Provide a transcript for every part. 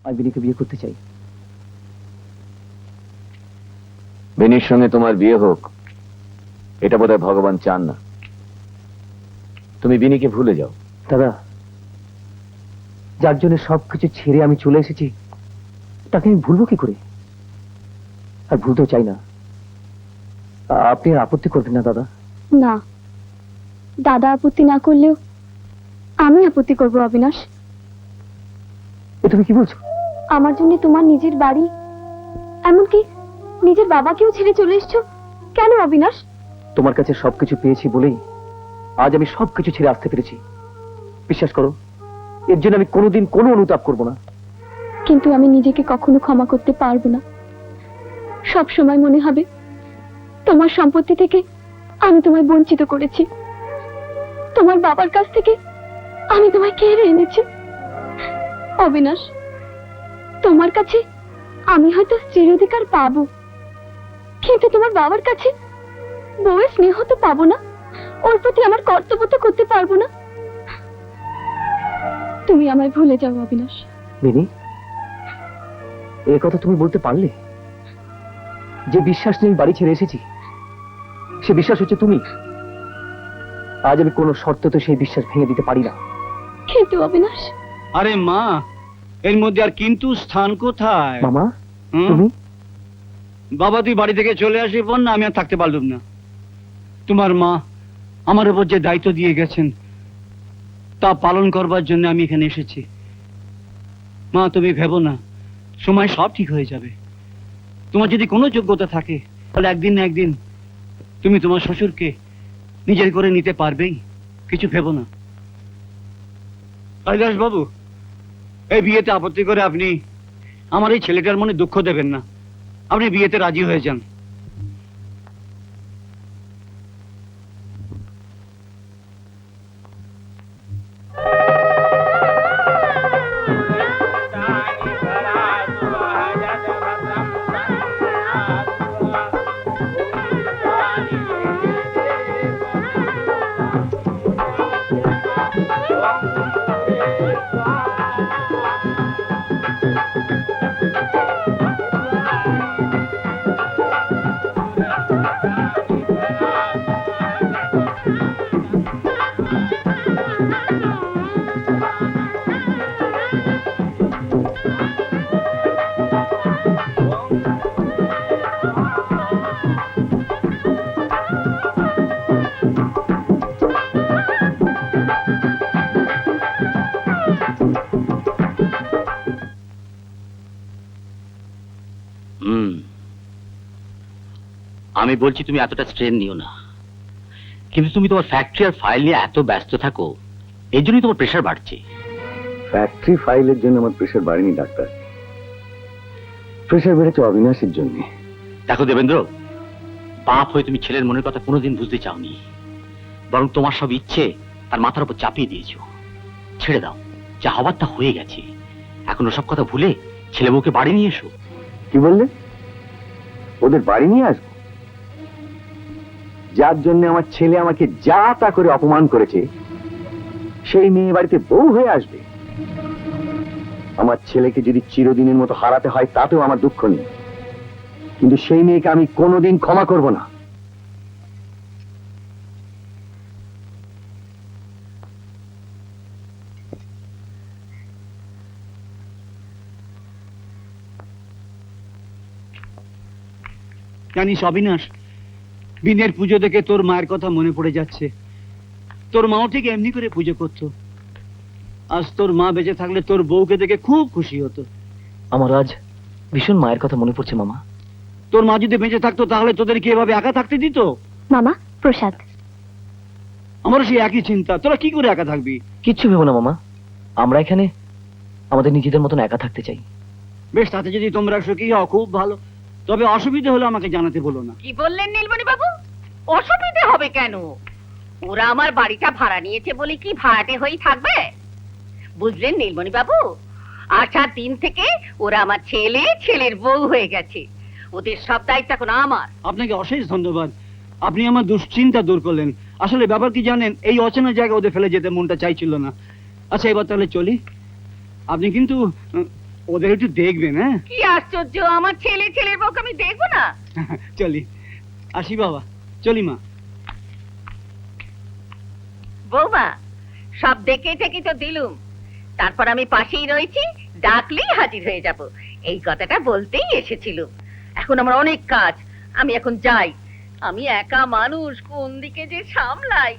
আমি বিনিকে বিয়ে করতে চাই। বেনির সঙ্গে তোমার বিয়ে হোক, এটা বোধহয় ভগবান চান না। তুমি বিনিকে ভুলে যাও। দাদা, যার জন্য সবকিছু ছেড়ে আমি চলে এসেছি, তাকে আমি ভুলবো কি করে? আর ভুলতেও চাই না। আপনি আর আপত্তি করবেন না দাদা? না, দাদা আপত্তি না করলেও আমি আপত্তি করবো অবিনাশ। এ তুমি কি বলছো? আমার জন্য তোমার নিজের বাড়ি, এমনকি নিজের বাবাকেও ছেড়ে চলে এসছো কেন অবিনাশ? তোমার কাছে সবকিছু পেয়েছি বলেই আজ আমি সবকিছু ছেড়ে আসতে পেরেছি। বিশ্বাস করো, এর জন্য আমি কোনোদিন কোনো অনুতাপ করব না। কিন্তু আমি নিজেকে কখনো ক্ষমা করতে পারবো না। সব সময় মনে হবে তোমার সম্পত্তি থেকে আমি তোমায় বঞ্চিত করেছি, তোমার বাবার কাছ থেকে আমি তোমায় কেড়ে এনেছি। অবিনাশ, তোমার কাছে আমি হয়তো স্ত্রীর অধিকার পাবো, কিন্তু তোমার বাবার কাছে বউয়ের স্নেহ তো পাবো না, ওর প্রতি আমার কর্তব্য তো করতে পারবো না। তুমি আমায় ভুলে যাও অবিনাশ। মিনি, এ কথা তুমি বলতে পারলে? যে বিশ্বাস নিয়ে বাড়ি ছেড়ে এসেছি, সে বিশ্বাস হচ্ছে তুমি। আজ আমি কোনো শর্ততে সেই বিশ্বাস ভেঙে দিতে পারি না। কিন্তু অবিনাশ। আরে মা, এর মধ্যে আর কিন্তু স্থান কোথায়? মামা, হুম? তুমি? বাবা তুই বাড়ি থেকে চলে আসি পর না আমি আর থাকতে পারলাম না। তোমার মা আমার উপর যে দায়িত্ব দিয়ে গেছেন তা পালন করবার জন্য আমি এখানে এসেছি। মা তুমি ভেবো না, সময় সব ঠিক হয়ে যাবে। তোমার যদি কোনো যোগ্যতা থাকে তাহলে একদিন না একদিন তুমি তোমার শ্বশুরকে নিজের করে নিতে পারবেই। কিছু ভেবো না। কৈলাস বাবু, এই বিয়েতে আপত্তি করে আপনি আমার এই ছেলেটার মনে দুঃখ দেবেন না। আপনি বিয়েতে রাজি হয়ে যান। আমি বলছি তুমি এতটা স্ট্রেন নিও না, কিন্তু তুমি তোমার ফ্যাক্টরি আর ফাইল নিয়ে এত ব্যস্ত থাকো, এই জন্যই তোমার প্রেশার বাড়ছে। ফ্যাক্টরি ফাইলের জন্য আমার প্রেশার বাড়েনি ডাক্তার, প্রেশার বেড়েছে অবিনাশের জন্য। দেখো দেবেন্দ্র, বাপ হয়ে তুমি ছেলের মনের কথা কোনোদিন বুঝতে চাওনি, বরং তোমার সব ইচ্ছে তার মাথার উপর চাপিয়ে দিয়েছো। ছেড়ে দাও, যা হবার তা হয়ে গেছে। এখন ওসব কথা ভুলে ছেলে বউকে বাড়ি নিয়ে এসো। কি বললে? ওদের বাড়ি নিয়ে আসবো? যার জন্য আমার ছেলে আমাকে যা তা করে অপমান করেছে, সেই মেয়ে বাড়িতে বউ হয়ে আসবে? আমার ছেলেকে যদি চিরদিনের মতো হারাতে হয় তাতেও আমার দুঃখ নেই, কিন্তু সেই মেয়েকে আমি কোনোদিন ক্ষমা করব না। জানিস অবিনাশ, বিনের পুজো দেখে তোর মায়ের কথা মনে পড়ে যাচ্ছে। তোর মাও ঠিক এমনি করে পুজো করতো। আজ তোর মা বেঁচে থাকলে তোর বউকে দেখে খুব খুশি হতো। আমার আজ ভীষণ মায়ের কথা মনে পড়ছে মামা। তোর মা যদি বেঁচে থাকতো তাহলে তোদের কি এভাবে একা থাকতে দিত? মামা, প্রসাদ। আমারও সেই একই চিন্তা, তোরা কি করে একা থাকবি? কিচ্ছু ভেবো না মামা, আমরা এখানে আমাদের নিজেদের মতন একা থাকতে চাই। বেশ, তাতে যদি তোমরা সুখী হও খুব ভালো, তবে অসুবিধা হলে আমাকে জানাতে বলো না। কি বললেন নীলমণি বাবু? অসুবিধে হবে কেন? ওরা আমার বাড়িটা ভাড়া নিয়েছে বলে কি ভাড়াটে হয়ে থাকবে? বুঝলেন নীলমণি বাবু, আসার দিন থেকে ওরা আমার ছেলে, ছেলের বউ হয়ে গেছে। ওদের সব দায়িত্ব এখন আমার। আপনাকে অশেষ ধন্যবাদ, আপনি আমার দুশ্চিন্তা দূর করলেন। আসলে ব্যাপার কি জানেন, এই অচেনা জায়গা ওদের ফেলে যেতে মনটা চাইছিল না। আচ্ছা, এবার তাহলে চলি। আপনি কিন্তু ওদের একটু দেখবেন, হ্যাঁ? কি আশ্চর্য, আমার ছেলের বউকে আমি দেখবো না? চলি, আসি বাবা, চলি মা। বৌমা, সব দেখে ঠেকে তো দিলুম, তারপর আমি পাশেই রয়েছি, ডাকলেই হাজির হয়ে যাব, এই কথাটা বলতেই এসেছিলুম। এখন আমার অনেক কাজ, আমি এখন যাই। আমি একা মানুষ, কোন দিকে যে সামলাই।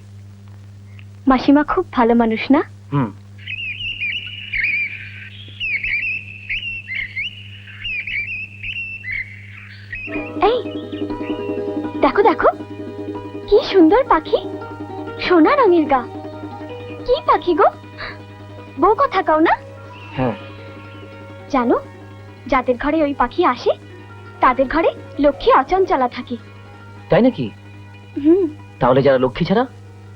মাসিমা খুব ভালো মানুষ না? হুম। এই দেখো দেখো, কি সুন্দর পাখি, সোনা রঙের গা। কি পাখি গো? বউ কথা কাও না? হ্যাঁ। জানো, যাদের ঘরে ওই পাখি আসে তাদের ঘরে লক্ষ্মী অচঞ্চলা থাকে। তাই নাকি? হুম। তাহলে যারা লক্ষ্মী ছাড়া,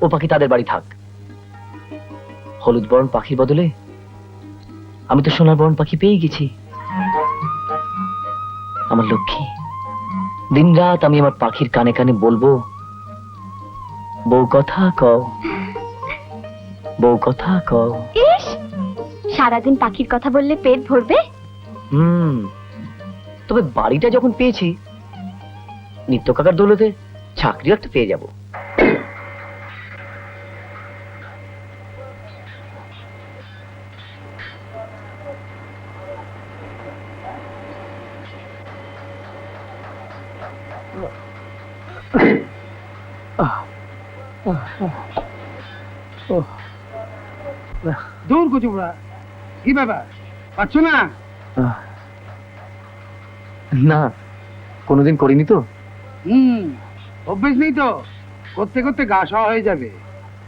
ও পাখি তাদের বাড়ি থাক। হলুদ বরণ পাখির বদলে আমি তো সোনার বরণ পাখি পেয়ে গেছি। আমার লক্ষ্মী, দিনরাত আমি আমার পাখির কানে কানে বলবো, বউ কথা কও, বউ কথা কও। ইস, সারাদিন পাখির কথা বললে পেট ভরবে? তবে বাড়িটা যখন পেয়েছি, নিত্য কাকার দৌলতে চাকরি একটা পেয়ে যাব। দূর কুচুবড়া, কি ব্যাপার, পাচ্ছ না? না, কোনোদিন করিনি তো। অভ্যেস নেই তো, করতে করতে গা সওয়া হয়ে যাবে।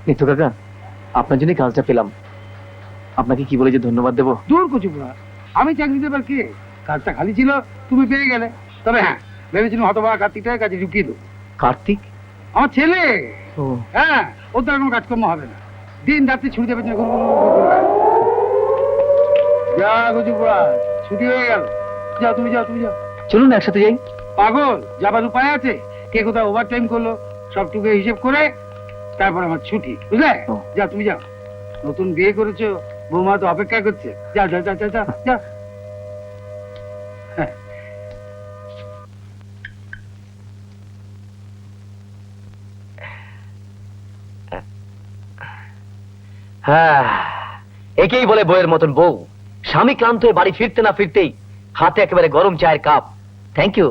নিত্য কাকা, আপনার জন্য কাজটা পেলাম, আপনাকে কি বলে যে ধন্যবাদ দেবো। দূর কুচুবড়া, আমি চাকরি দেবার কে? কাজটা খালি ছিল, তুমি পেয়ে গেলে। তবে হ্যাঁ, ভেবেছিলাম হতভাগা কার্তিকটাকে কাজে ঢুকিয়ে দেবো। কার্তিক? আমার ছেলে। ও, হ্যাঁ, ওর দ্বারা কোনো কাজকর্ম হবে না, দিন রাত্রি ছুটি দেবে। যা কুচুবড়া, ছুটি হয়ে গেল, যাও তুমি, যাও তুমি যাও। চলুন একসাথে যাই। পাগল, যাবার উপায় আছে? কে কোথায় ওভার টাইম করলো সবটুকু হিসেব করে তারপর আমার ছুটি, বুঝলে? ও। যাও তুমি যাও, নতুন বিয়ে করেছো, বৌমা তো অপেক্ষা করছে। যাও যাও যাও যাও যাও যাও। হ্যাঁ। হ্যাঁ, একেই বলে বইয়ের মতন বউ। স্বামী ক্লান্ত হয়ে বাড়ি ফিরতে না ফিরতেই হাতে একেবারে গরম চায়ের কাপ। Thank you.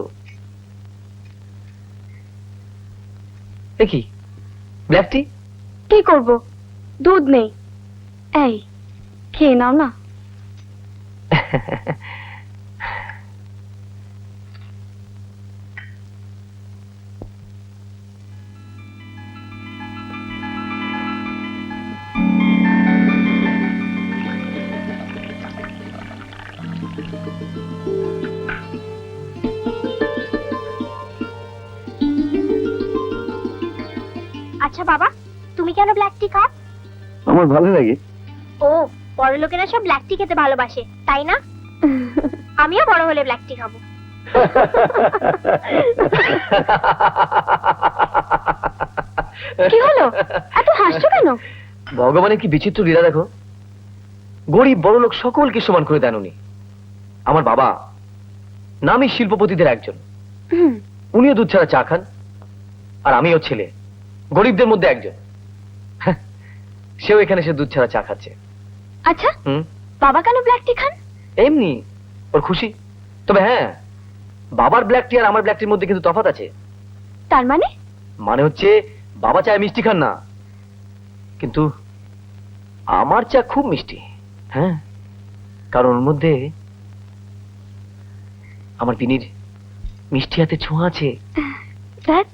দেখি ব্ল্যাক টি। কি করব, দুধ নেই। এই, খেয়ে নাও না। আচ্ছা বাবা, তুমি কেন ব্ল্যাক টি খাও? আমার ভালো লাগে। ও, বড় লোকেরা সব ব্ল্যাক টি খেতে ভালোবাসে, তাই না? আমিও বড় হলে ব্ল্যাক টি খাবো। কি হলো, এত হাসছো কেন? ভগবানের কি বিচিত্র লীলা দেখো। গরিব বড় লোক সকলকে সমান করে দেন উনি। আমার বাবা নামই শিল্পপতিদের একজন, হুম, উনিও দুধ ছাড়া চা খান। আর আমিও ছেলে গরিবদের মধ্যে একজন, সেও এখানে সে দুধ ছাড়া চা খাচ্ছে। আচ্ছা, হুম, বাবা কেন ব্ল্যাক টি খান? এমনি ওর খুশি। তবে হ্যাঁ, বাবার ব্ল্যাক টি আর আমার ব্ল্যাক টির মধ্যে কিন্তু তফাৎ আছে। তার মানে? মানে হচ্ছে বাবা চায় মিষ্টি খান না, কিন্তু আমার চা খুব মিষ্টি। হ্যাঁ, কারণ ওর মধ্যে আমার বিনির মিষ্টি হাতে ছোঁয়া আছে। ধ্যাৎ,